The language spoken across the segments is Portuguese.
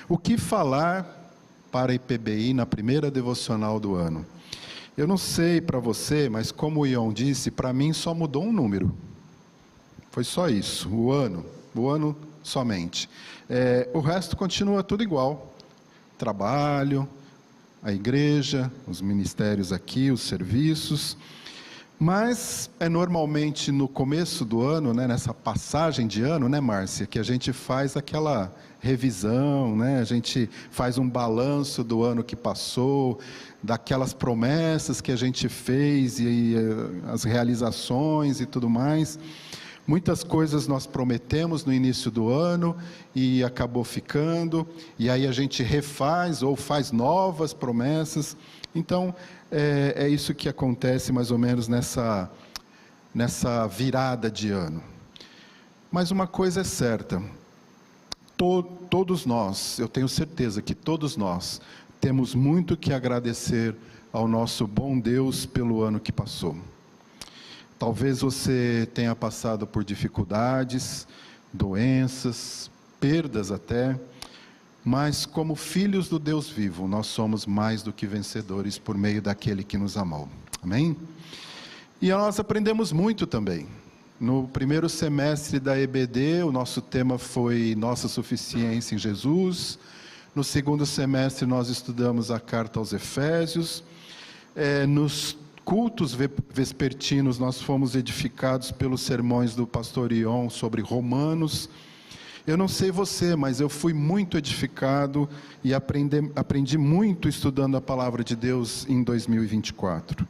O que falar para a IPBI na primeira devocional do ano? Eu não sei para você, mas como o Ion disse, para mim só mudou um número. Foi só isso, o ano somente. O resto continua tudo igual. Trabalho, a igreja, os ministérios aqui, os serviços. Mas é normalmente no começo do ano, né, nessa passagem de ano, né, Márcia, que a gente faz aquela revisão, né, a gente faz um balanço do ano que passou, daquelas promessas que a gente fez e as realizações e tudo mais. Muitas coisas nós prometemos no início do ano e acabou ficando, e aí a gente refaz ou faz novas promessas. Então, é isso que acontece mais ou menos nessa virada de ano. Mas uma coisa é certa, todos nós, eu tenho certeza que todos nós, temos muito que agradecer ao nosso bom Deus pelo ano que passou. Talvez você tenha passado por dificuldades, doenças, perdas até, mas como filhos do Deus vivo, nós somos mais do que vencedores por meio daquele que nos amou. Amém? E nós aprendemos muito também. No primeiro semestre da EBD, o nosso tema foi Nossa Suficiência em Jesus. No segundo semestre, nós estudamos a carta aos Efésios. Nos cultos vespertinos, nós fomos edificados pelos sermões do pastor Ion sobre Romanos. Eu não sei você, mas eu fui muito edificado e aprendi muito estudando a palavra de Deus em 2024.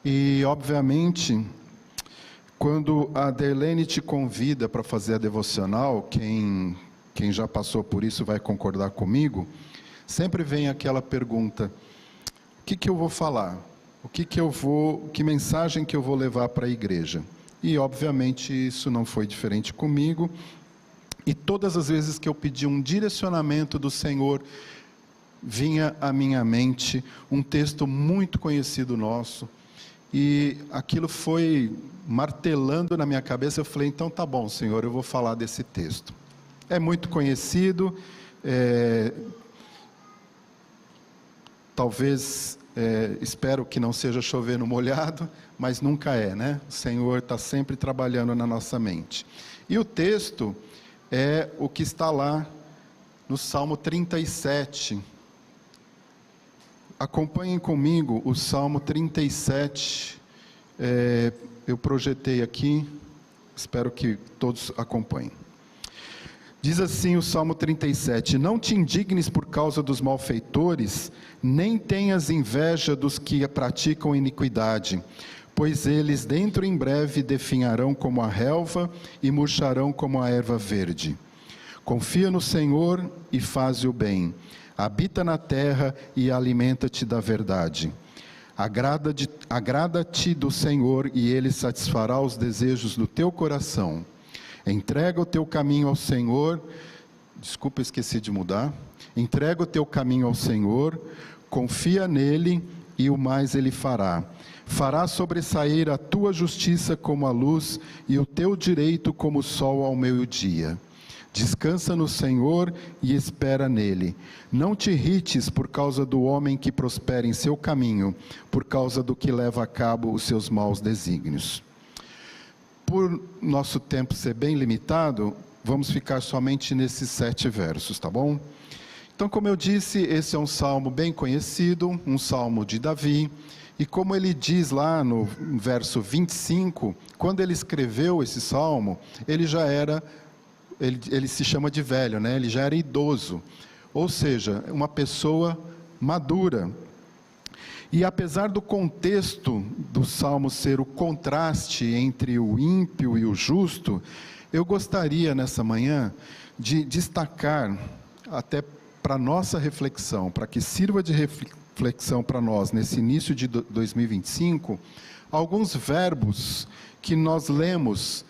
E, obviamente, quando a Derlene te convida para fazer a devocional, quem já passou por isso vai concordar comigo, sempre vem aquela pergunta: o que eu vou falar? Que mensagem que eu vou levar para a igreja? E, obviamente, isso não foi diferente comigo. E todas as vezes que eu pedi um direcionamento do Senhor, vinha à minha mente um texto muito conhecido nosso, e aquilo foi martelando na minha cabeça. Eu falei, então tá bom, Senhor, eu vou falar desse texto. É muito conhecido, talvez, espero que não seja chover no molhado, mas nunca é, né? O Senhor está sempre trabalhando na nossa mente. E o texto é o que está lá no Salmo 37. Acompanhem comigo o Salmo 37. Eu projetei aqui, espero que todos acompanhem. Diz assim o Salmo 37: Não te indignes por causa dos malfeitores, nem tenhas inveja dos que praticam iniquidade, pois eles dentro em breve definharão como a relva e murcharão como a erva verde. Confia no Senhor e faze o bem. Habita na terra e alimenta-te da verdade. Agrada-te do Senhor e Ele satisfará os desejos do teu coração. Entrega o teu caminho ao Senhor. Desculpa, esqueci de mudar. Entrega o teu caminho ao Senhor, confia nele e o mais Ele fará. Fará sobressair a tua justiça como a luz e o teu direito como o sol ao meio-dia. Descansa no Senhor e espera nele. Não te irrites por causa do homem que prospera em seu caminho, por causa do que leva a cabo os seus maus desígnios. Por nosso tempo ser bem limitado, vamos ficar somente nesses 7 versos, tá bom? Então, como eu disse, esse é um salmo bem conhecido, um salmo de Davi. E como ele diz lá no verso 25, quando ele escreveu esse salmo, ele já era, ele se chama de velho, né? Ele já era idoso, ou seja, uma pessoa madura. E apesar do contexto do salmo ser o contraste entre o ímpio e o justo, eu gostaria nessa manhã de destacar, até para nossa reflexão, para que sirva de reflexão para nós nesse início de 2025, alguns verbos que nós lemos.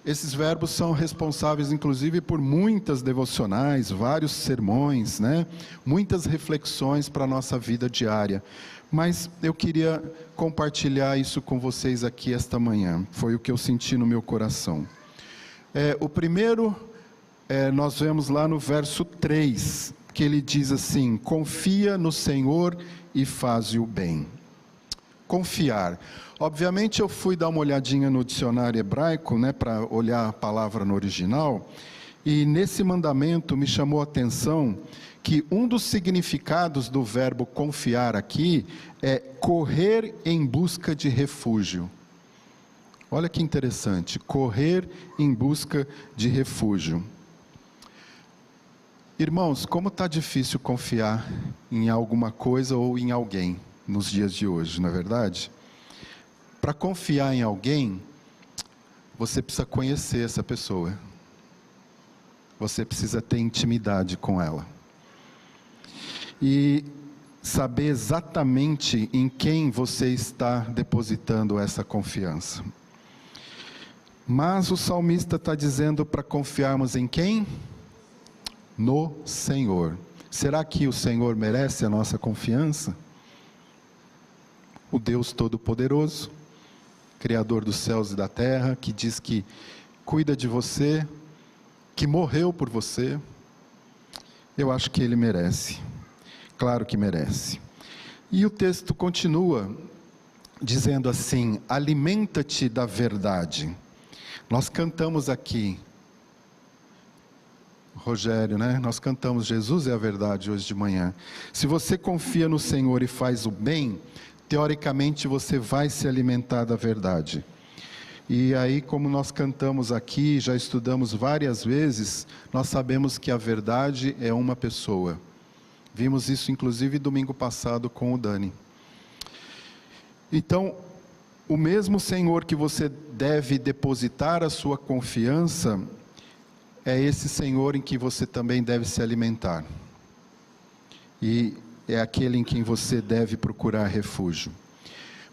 Esses verbos são responsáveis inclusive por muitas devocionais, vários sermões, né? Muitas reflexões para a nossa vida diária. Mas eu queria compartilhar isso com vocês aqui esta manhã, foi o que eu senti no meu coração. O primeiro, nós vemos lá no verso 3, que ele diz assim: confia no Senhor e faze o bem. Confiar. Obviamente eu fui dar uma olhadinha no dicionário hebraico, para olhar a palavra no original, e nesse mandamento me chamou a atenção que um dos significados do verbo confiar aqui é correr em busca de refúgio. Olha que interessante, correr em busca de refúgio. Irmãos, como está difícil confiar em alguma coisa ou em alguém nos dias de hoje, não é verdade? Para confiar em alguém, você precisa conhecer essa pessoa. Você precisa ter intimidade com ela. E saber exatamente em quem você está depositando essa confiança. Mas o salmista está dizendo para confiarmos em quem? No Senhor. Será que o Senhor merece a nossa confiança? O Deus Todo-Poderoso, Criador dos céus e da terra, que diz que cuida de você, que morreu por você, eu acho que Ele merece. Claro que merece. E o texto continua dizendo assim: alimenta-te da verdade. Nós cantamos aqui, Rogério, nós cantamos Jesus é a verdade hoje de manhã. Se você confia no Senhor e faz o bem, teoricamente você vai se alimentar da verdade. E aí, como nós cantamos aqui, já estudamos várias vezes, nós sabemos que a verdade é uma pessoa. Vimos isso inclusive domingo passado com o Dani. Então, o mesmo Senhor que você deve depositar a sua confiança, é esse Senhor em que você também deve se alimentar. E é aquele em quem você deve procurar refúgio.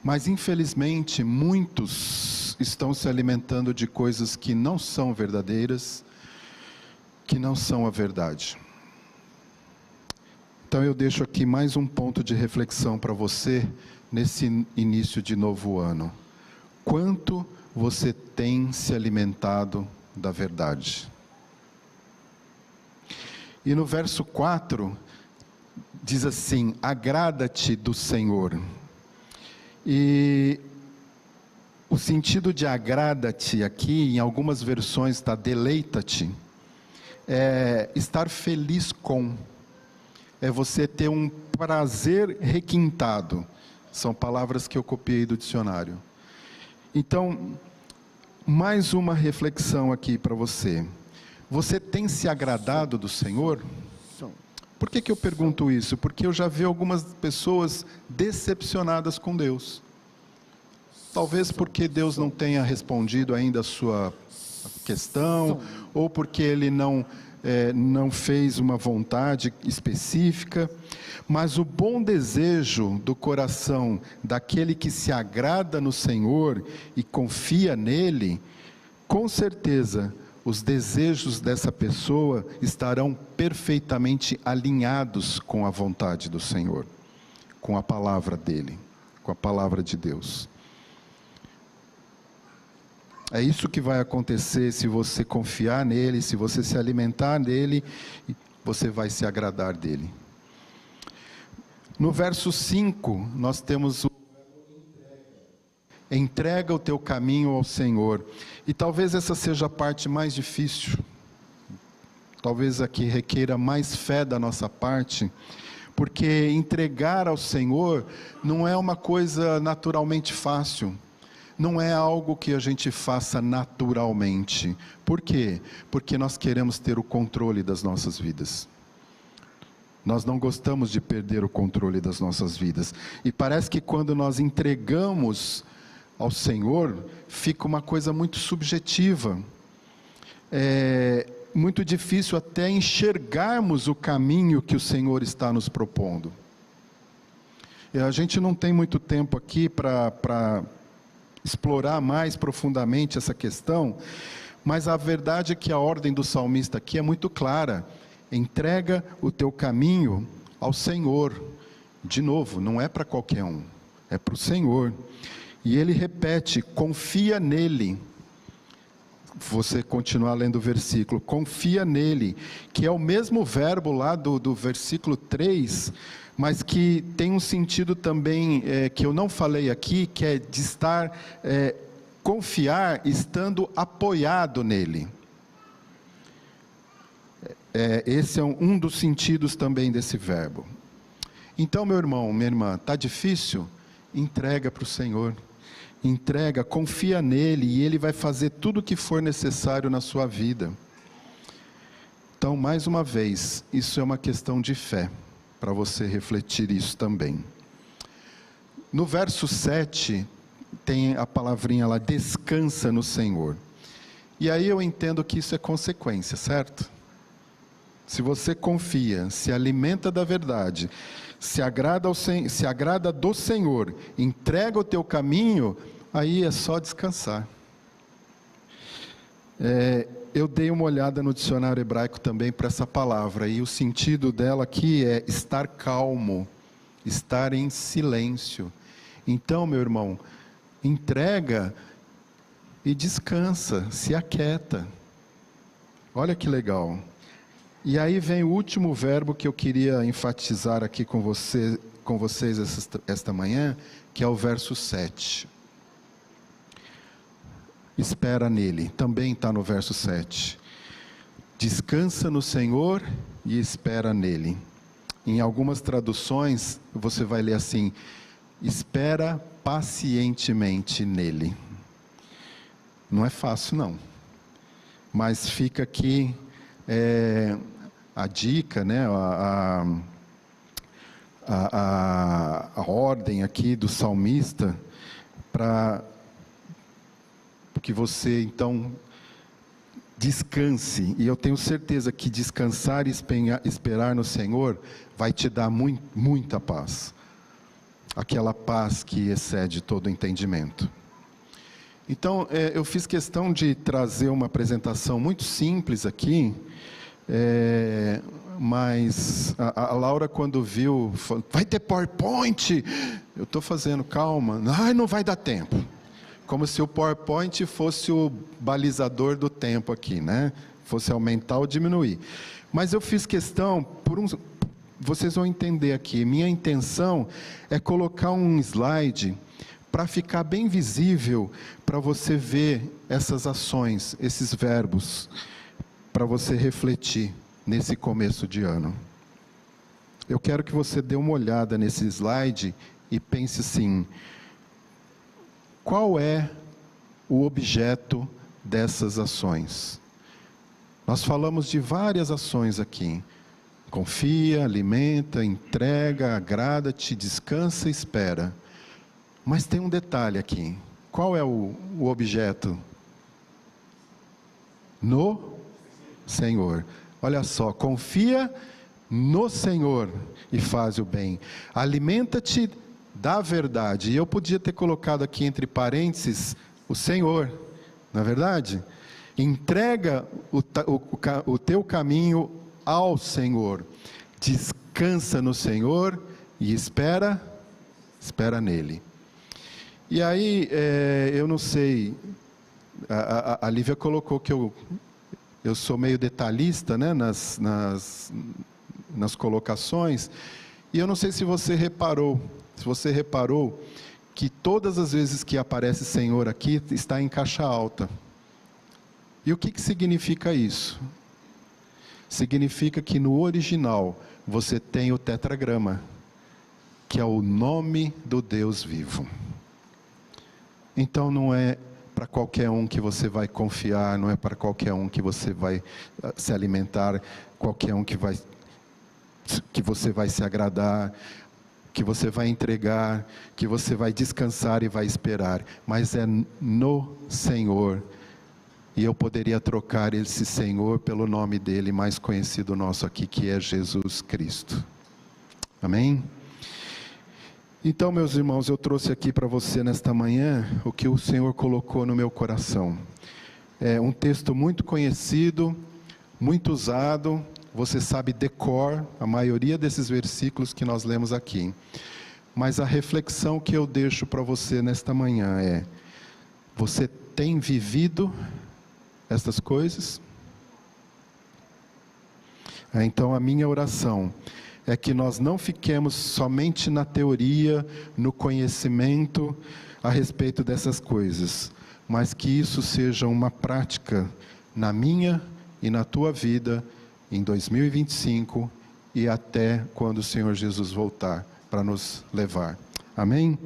Mas infelizmente muitos estão se alimentando de coisas que não são verdadeiras, que não são a verdade. Então eu deixo aqui mais um ponto de reflexão para você nesse início de novo ano. Quanto você tem se alimentado da verdade? E no verso 4, diz assim: agrada-te do Senhor. E o sentido de agrada-te aqui, em algumas versões está deleita-te, é estar feliz com, é você ter um prazer requintado. São palavras que eu copiei do dicionário. Então, mais uma reflexão aqui para você. Você tem se agradado do Senhor? Por que eu pergunto isso? Porque eu já vi algumas pessoas decepcionadas com Deus. Talvez porque Deus não tenha respondido ainda a sua questão, ou porque Ele não fez uma vontade específica. Mas o bom desejo do coração daquele que se agrada no Senhor e confia nele, com certeza os desejos dessa pessoa estarão perfeitamente alinhados com a vontade do Senhor, com a palavra dele, com a palavra de Deus. É isso que vai acontecer se você confiar nele, se você se alimentar nele, você vai se agradar dele. No verso 5, nós temos entrega o teu caminho ao Senhor. E talvez essa seja a parte mais difícil. Talvez aqui requeira mais fé da nossa parte, porque entregar ao Senhor não é uma coisa naturalmente fácil. Não é algo que a gente faça naturalmente. Por quê? Porque nós queremos ter o controle das nossas vidas. Nós não gostamos de perder o controle das nossas vidas. E parece que quando nós entregamos ao Senhor, fica uma coisa muito subjetiva. É muito difícil até enxergarmos o caminho que o Senhor está nos propondo. E a gente não tem muito tempo aqui para explorar mais profundamente essa questão, mas a verdade é que a ordem do salmista aqui é muito clara. Entrega o teu caminho ao Senhor. De novo, não é para qualquer um, é para o Senhor. E ele repete, confia nele. você continuar lendo o versículo, confia nele, que é o mesmo verbo lá do versículo 3, mas que tem um sentido também que eu não falei aqui, que é de estar, confiar estando apoiado nele. Esse é um dos sentidos também desse verbo. Então, meu irmão, minha irmã, está difícil? Entrega para o Senhor. Entrega, confia nele e ele vai fazer tudo o que for necessário na sua vida. Então, mais uma vez, isso é uma questão de fé, para você refletir isso também. No verso 7, tem a palavrinha lá, descansa no Senhor. E aí eu entendo que isso é consequência, certo? Se você confia, se alimenta da verdade, se agrada do Senhor, entrega o teu caminho, aí é só descansar. Eu dei uma olhada no dicionário hebraico também para essa palavra, e o sentido dela aqui é estar calmo, estar em silêncio. Então, meu irmão, entrega e descansa, se aquieta. Olha que legal. E aí vem o último verbo que eu queria enfatizar aqui com vocês esta manhã, que é o verso 7. Espera nele, também está no verso 7. Descansa no Senhor e espera nele. Em algumas traduções, você vai ler assim, espera pacientemente nele. Não é fácil não, mas fica aqui a dica, né, a ordem aqui do salmista, para que você então descanse, e eu tenho certeza que descansar e esperar no Senhor vai te dar muita paz, aquela paz que excede todo entendimento. Então, eu fiz questão de trazer uma apresentação muito simples aqui, mas a Laura, quando viu, falou, vai ter PowerPoint? Eu estou fazendo, calma, não vai dar tempo. Como se o PowerPoint fosse o balizador do tempo aqui, né? Fosse aumentar ou diminuir. Mas eu fiz questão, vocês vão entender aqui, minha intenção é colocar um slide para ficar bem visível, para você ver essas ações, esses verbos, para você refletir nesse começo de ano. Eu quero que você dê uma olhada nesse slide e pense assim, qual é o objeto dessas ações? Nós falamos de várias ações aqui. Confia, alimenta, entrega, agrada-te, descansa e espera. Mas tem um detalhe aqui. Qual é o objeto? No Senhor. Olha só, confia no Senhor e faz o bem. Alimenta-te da verdade. E eu podia ter colocado aqui entre parênteses o Senhor, não é verdade? Entrega o teu caminho ao Senhor. Descansa no Senhor e espera nele. E aí, eu não sei, a Lívia colocou que eu sou meio detalhista, né, nas colocações, e eu não sei se você reparou que todas as vezes que aparece Senhor aqui, está em caixa alta. E o que significa isso? Significa que no original, você tem o tetragrama, que é o nome do Deus vivo. Então não é para qualquer um que você vai confiar, não é para qualquer um que você vai se alimentar, qualquer um que você vai se agradar, que você vai entregar, que você vai descansar e vai esperar, mas é no Senhor. E eu poderia trocar esse Senhor pelo nome dele mais conhecido nosso aqui, que é Jesus Cristo. Amém? Então, meus irmãos, eu trouxe aqui para você nesta manhã o que o Senhor colocou no meu coração. É um texto muito conhecido, muito usado, você sabe de cor a maioria desses versículos que nós lemos aqui. Mas a reflexão que eu deixo para você nesta manhã é: você tem vivido estas coisas? Então a minha oração é que nós não fiquemos somente na teoria, no conhecimento a respeito dessas coisas, mas que isso seja uma prática na minha e na tua vida em 2025 e até quando o Senhor Jesus voltar para nos levar. Amém?